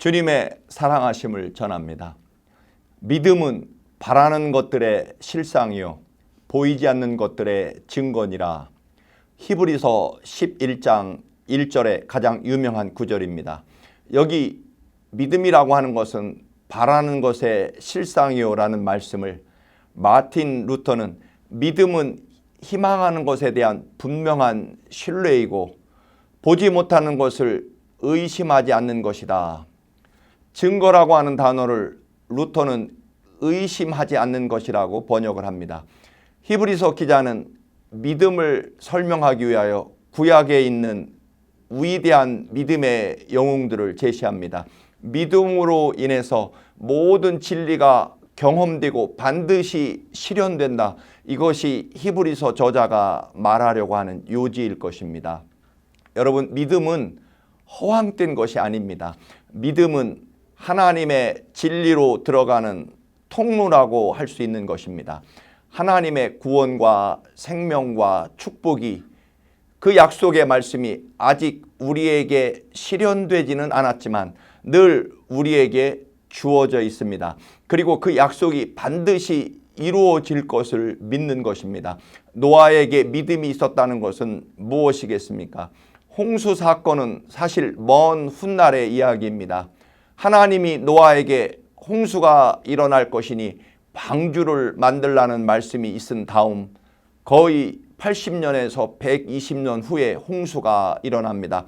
주님의 사랑하심을 전합니다. 믿음은 바라는 것들의 실상이요 보이지 않는 것들의 증거니라. 히브리서 11장 1절의 가장 유명한 구절입니다. 여기 믿음이라고 하는 것은 바라는 것의 실상이요 라는 말씀을 마틴 루터는 믿음은 희망하는 것에 대한 분명한 신뢰이고 보지 못하는 것을 의심하지 않는 것이다. 증거라고 하는 단어를 루터는 의심하지 않는 것이라고 번역을 합니다. 히브리서 기자는 믿음을 설명하기 위하여 구약에 있는 위대한 믿음의 영웅들을 제시합니다. 믿음으로 인해서 모든 진리가 경험되고 반드시 실현된다. 이것이 히브리서 저자가 말하려고 하는 요지일 것입니다. 여러분, 믿음은 허황된 것이 아닙니다. 믿음은 하나님의 진리로 들어가는 통로라고 할 수 있는 것입니다. 하나님의 구원과 생명과 축복이 그 약속의 말씀이 아직 우리에게 실현되지는 않았지만 늘 우리에게 주어져 있습니다. 그리고 그 약속이 반드시 이루어질 것을 믿는 것입니다. 노아에게 믿음이 있었다는 것은 무엇이겠습니까? 홍수 사건은 사실 먼 훗날의 이야기입니다. 하나님이 노아에게 홍수가 일어날 것이니 방주를 만들라는 말씀이 있은 다음 거의 80년에서 120년 후에 홍수가 일어납니다.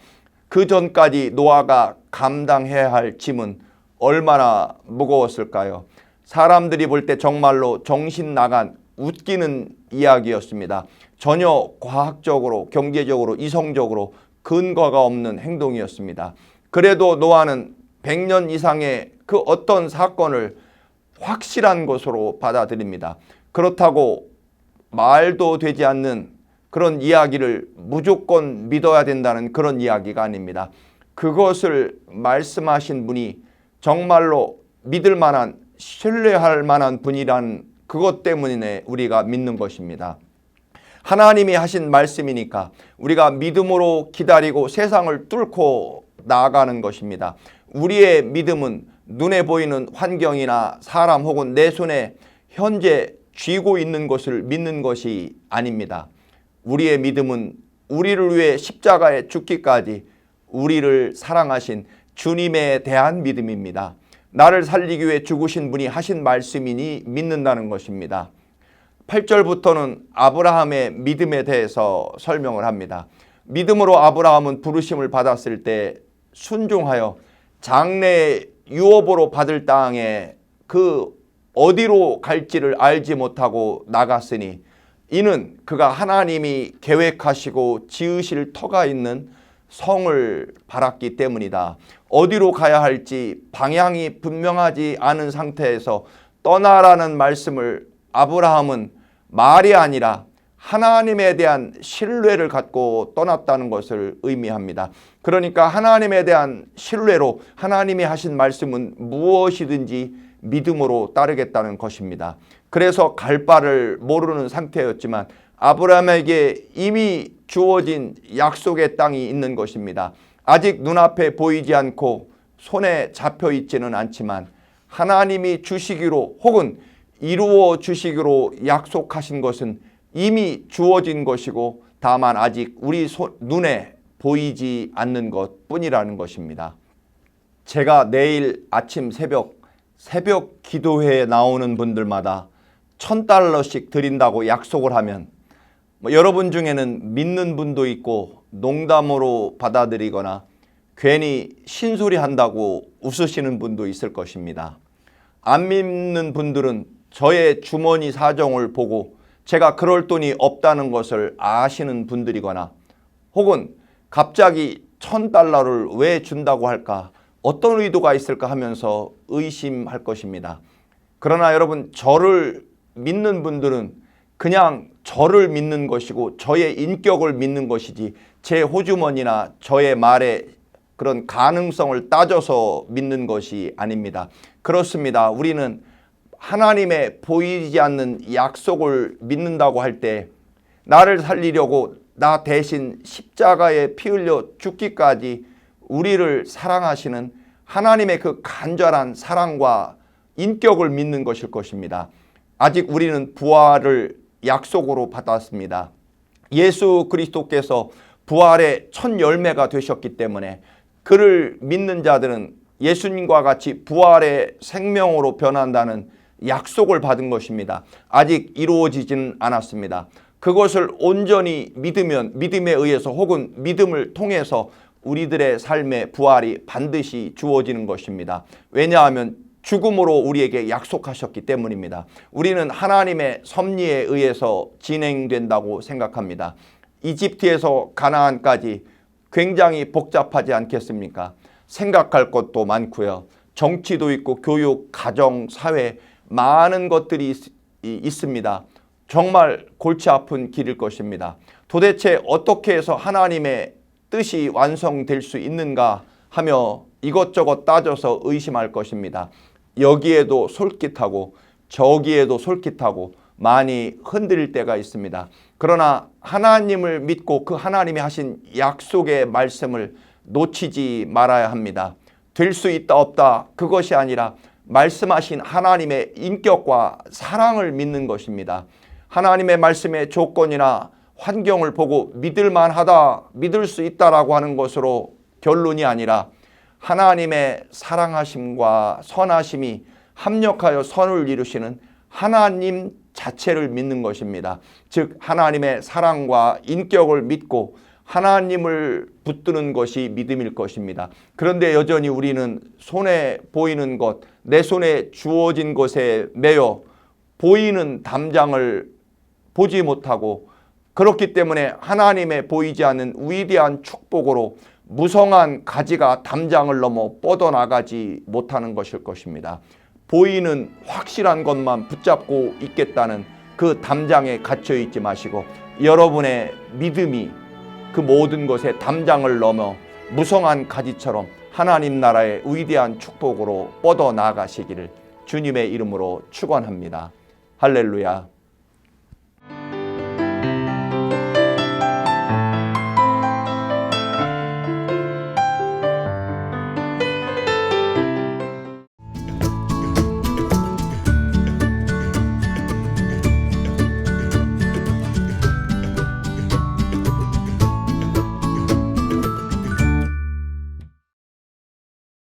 그 전까지 노아가 감당해야 할 짐은 얼마나 무거웠을까요? 사람들이 볼 때 정말로 정신 나간 웃기는 이야기였습니다. 전혀 과학적으로, 경제적으로, 이성적으로 근거가 없는 행동이었습니다. 그래도 노아는 100년 이상의 그 어떤 사건을 확실한 것으로 받아들입니다. 그렇다고 말도 되지 않는 그런 이야기를 무조건 믿어야 된다는 그런 이야기가 아닙니다. 그것을 말씀하신 분이 정말로 믿을 만한, 신뢰할 만한 분이란 그것 때문에 우리가 믿는 것입니다. 하나님이 하신 말씀이니까 우리가 믿음으로 기다리고 세상을 뚫고 나아가는 것입니다. 우리의 믿음은 눈에 보이는 환경이나 사람 혹은 내 손에 현재 쥐고 있는 것을 믿는 것이 아닙니다. 우리의 믿음은 우리를 위해 십자가에 죽기까지 우리를 사랑하신 주님에 대한 믿음입니다. 나를 살리기 위해 죽으신 분이 하신 말씀이니 믿는다는 것입니다. 8절부터는 아브라함의 믿음에 대해서 설명을 합니다. 믿음으로 아브라함은 부르심을 받았을 때 순종하여 장래의 유업으로 받을 땅에 그 어디로 갈지를 알지 못하고 나갔으니 이는 그가 하나님이 계획하시고 지으실 터가 있는 성을 바랐기 때문이다. 어디로 가야 할지 방향이 분명하지 않은 상태에서 떠나라는 말씀을 아브라함은 말이 아니라 하나님에 대한 신뢰를 갖고 떠났다는 것을 의미합니다. 그러니까 하나님에 대한 신뢰로 하나님이 하신 말씀은 무엇이든지 믿음으로 따르겠다는 것입니다. 그래서 갈 바를 모르는 상태였지만 아브라함에게 이미 주어진 약속의 땅이 있는 것입니다. 아직 눈앞에 보이지 않고 손에 잡혀 있지는 않지만 하나님이 주시기로 혹은 이루어 주시기로 약속하신 것은 이미 주어진 것이고 다만 아직 우리 눈에 보이지 않는 것뿐이라는 것입니다. 제가 내일 아침 새벽 기도회에 나오는 분들마다 $1,000씩 드린다고 약속을 하면 여러분 중에는 믿는 분도 있고 농담으로 받아들이거나 괜히 신소리 한다고 웃으시는 분도 있을 것입니다. 안 믿는 분들은 저의 주머니 사정을 보고 제가 그럴 돈이 없다는 것을 아시는 분들이거나 혹은 갑자기 $1,000를 왜 준다고 할까? 어떤 의도가 있을까 하면서 의심할 것입니다. 그러나 여러분, 저를 믿는 분들은 그냥 저를 믿는 것이고 저의 인격을 믿는 것이지 제 호주머니나 저의 말에 그런 가능성을 따져서 믿는 것이 아닙니다. 그렇습니다. 우리는 하나님의 보이지 않는 약속을 믿는다고 할 때 나를 살리려고 나 대신 십자가에 피 흘려 죽기까지 우리를 사랑하시는 하나님의 그 간절한 사랑과 인격을 믿는 것일 것입니다. 아직 우리는 부활을 약속으로 받았습니다. 예수 그리스도께서 부활의 첫 열매가 되셨기 때문에 그를 믿는 자들은 예수님과 같이 부활의 생명으로 변한다는 약속을 받은 것입니다. 아직 이루어지지는 않았습니다. 그것을 온전히 믿으면 믿음에 의해서 혹은 믿음을 통해서 우리들의 삶의 부활이 반드시 주어지는 것입니다. 왜냐하면 죽음으로 우리에게 약속하셨기 때문입니다. 우리는 하나님의 섭리에 의해서 진행된다고 생각합니다. 이집트에서 가나안까지 굉장히 복잡하지 않겠습니까? 생각할 것도 많고요. 정치도 있고 교육, 가정, 사회 많은 것들이 있습니다. 정말 골치 아픈 길일 것입니다. 도대체 어떻게 해서 하나님의 뜻이 완성될 수 있는가 하며 이것저것 따져서 의심할 것입니다. 여기에도 솔깃하고 저기에도 솔깃하고 많이 흔들릴 때가 있습니다. 그러나 하나님을 믿고 그 하나님이 하신 약속의 말씀을 놓치지 말아야 합니다. 될 수 있다 없다 그것이 아니라 말씀하신 하나님의 인격과 사랑을 믿는 것입니다. 하나님의 말씀의 조건이나 환경을 보고 믿을만하다, 믿을 수 있다라고 하는 것으로 결론이 아니라 하나님의 사랑하심과 선하심이 합력하여 선을 이루시는 하나님 자체를 믿는 것입니다. 즉 하나님의 사랑과 인격을 믿고 하나님을 붙드는 것이 믿음일 것입니다. 그런데 여전히 우리는 손에 보이는 것, 내 손에 주어진 것에 매여 보이는 담장을 보지 못하고 그렇기 때문에 하나님의 보이지 않는 위대한 축복으로 무성한 가지가 담장을 넘어 뻗어나가지 못하는 것일 것입니다. 보이는 확실한 것만 붙잡고 있겠다는 그 담장에 갇혀 있지 마시고 여러분의 믿음이 그 모든 것에 담장을 넘어 무성한 가지처럼 하나님 나라의 위대한 축복으로 뻗어나가시기를 주님의 이름으로 축원합니다. 할렐루야.